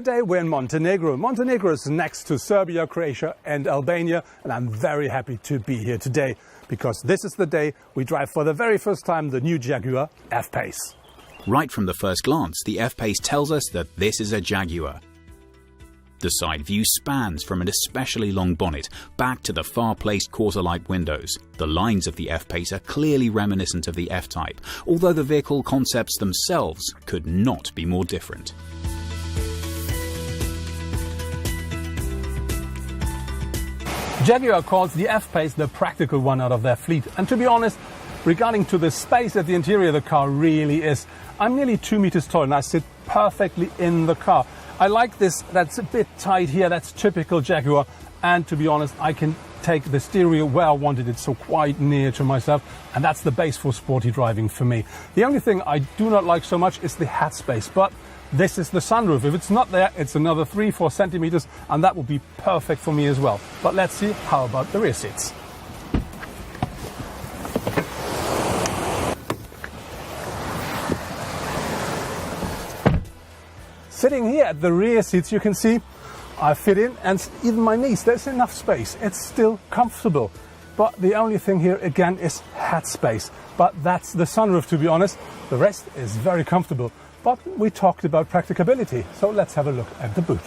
Today we're in Montenegro. Montenegro is next to Serbia, Croatia and Albania, and I'm very happy to be here today because this is the day we drive for the very first time the new Jaguar F-Pace. Right from the first glance, the F-Pace tells us that this is a Jaguar. The side view spans from an especially long bonnet back to the far-placed quarter-light windows. The lines of the F-Pace are clearly reminiscent of the F-Type, although the vehicle concepts themselves could not be more different. Jaguar calls the F-Pace the practical one out of their fleet, and to be honest, regarding to the space at the interior of the car really is. I'm nearly 2 meters tall and I sit perfectly in the car. I like this, that's a bit tight here, that's typical Jaguar, and to be honest, I can take the stereo where I wanted it, so quite near to myself, and that's the base for sporty driving for me. The only thing I do not like so much is the hat space, but this is the sunroof. If it's not there, it's another 3-4 centimeters, and that would be perfect for me as well. But let's see, how about the rear seats? Sitting here at the rear seats, you can see I fit in, and even my knees, there's enough space. It's still comfortable. But the only thing here again is hat space. But that's the sunroof, to be honest. The rest is very comfortable. But we talked about practicability, so let's have a look at the boot.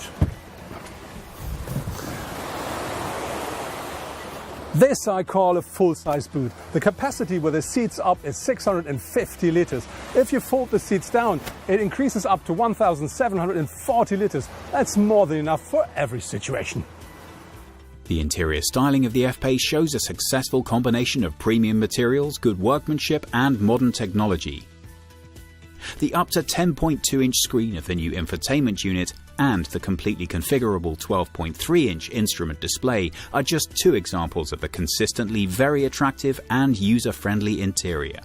This I call a full-size boot. The capacity with the seats up is 650 liters. If you fold the seats down, it increases up to 1,740 liters. That's more than enough for every situation. The interior styling of the F-Pace shows a successful combination of premium materials, good workmanship and modern technology. The up to 10.2-inch screen of the new infotainment unit and the completely configurable 12.3-inch instrument display are just two examples of the consistently very attractive and user-friendly interior.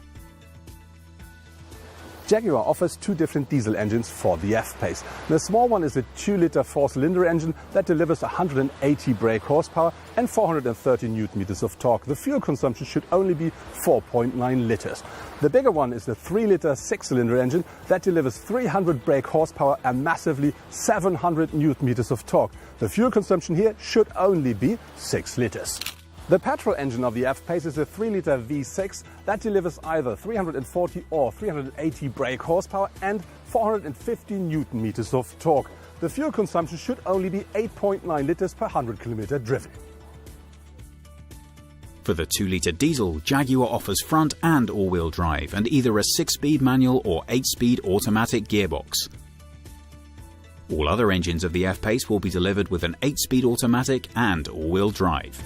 Jaguar offers two different diesel engines for the F-Pace. The small one is a 2-liter 4-cylinder engine that delivers 180 brake horsepower and 430 Nm of torque. The fuel consumption should only be 4.9 liters. The bigger one is the 3-liter 6-cylinder engine that delivers 300 brake horsepower and massively 700 Nm of torque. The fuel consumption here should only be 6 liters. The petrol engine of the F-Pace is a 3-liter V6 that delivers either 340 or 380 brake horsepower and 450 Nm of torque. The fuel consumption should only be 8.9 liters per 100 km driven. For the 2-liter diesel, Jaguar offers front and all-wheel drive and either a 6-speed manual or 8-speed automatic gearbox. All other engines of the F-Pace will be delivered with an 8-speed automatic and all-wheel drive.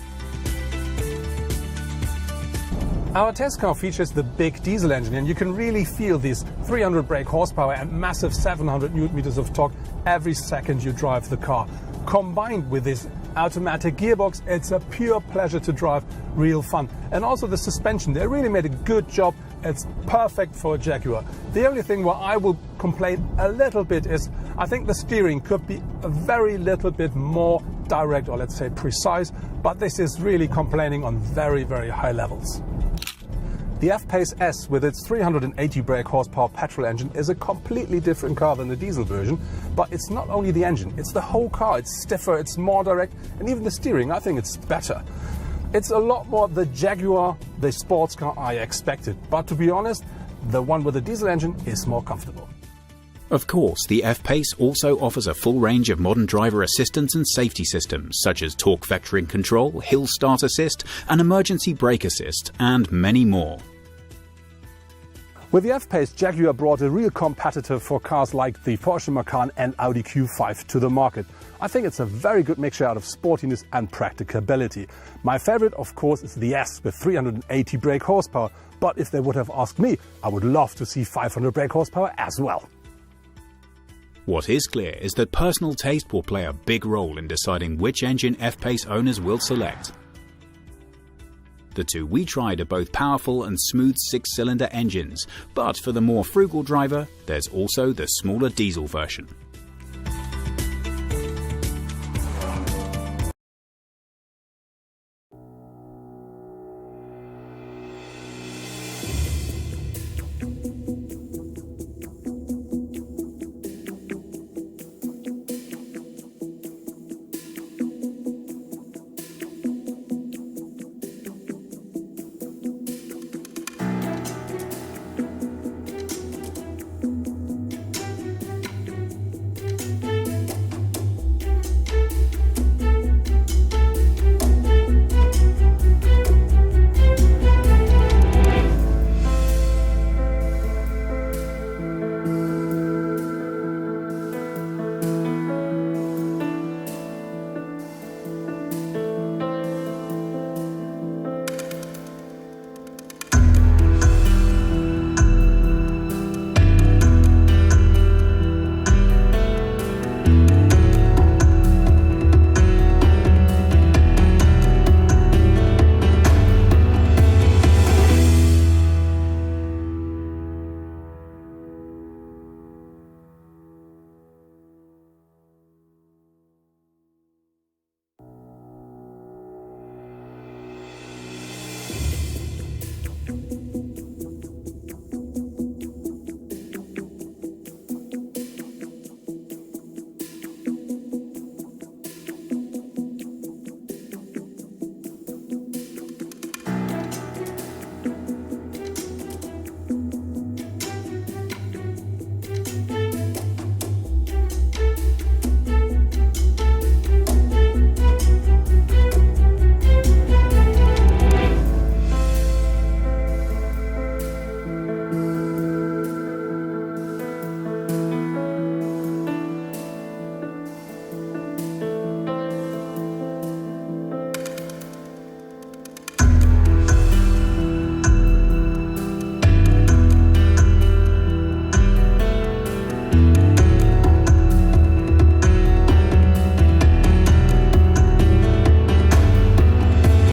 Our test car features the big diesel engine, and you can really feel these 300 brake horsepower and massive 700 Nm of torque every second you drive the car. Combined with this automatic gearbox, it's a pure pleasure to drive, real fun. And also the suspension, they really made a good job. It's perfect for a Jaguar. The only thing where I will complain a little bit is I think the steering could be a very little bit more direct, or let's say precise, but this is really complaining on very, very high levels. The F-Pace S with its 380 brake horsepower petrol engine is a completely different car than the diesel version, but it's not only the engine, it's the whole car. It's stiffer, it's more direct, and even the steering, I think it's better. It's a lot more the Jaguar, the sports car I expected, but to be honest, the one with the diesel engine is more comfortable. Of course, the F-Pace also offers a full range of modern driver assistance and safety systems such as torque vectoring control, hill start assist, and emergency brake assist, and many more. With the F-Pace, Jaguar brought a real competitor for cars like the Porsche Macan and Audi Q5 to the market. I think it's a very good mixture out of sportiness and practicability. My favorite, of course, is the S with 380 brake horsepower, but if they would have asked me, I would love to see 500 brake horsepower as well. What is clear is that personal taste will play a big role in deciding which engine F-Pace owners will select. The two we tried are both powerful and smooth 6-cylinder engines, but for the more frugal driver, there's also the smaller diesel version.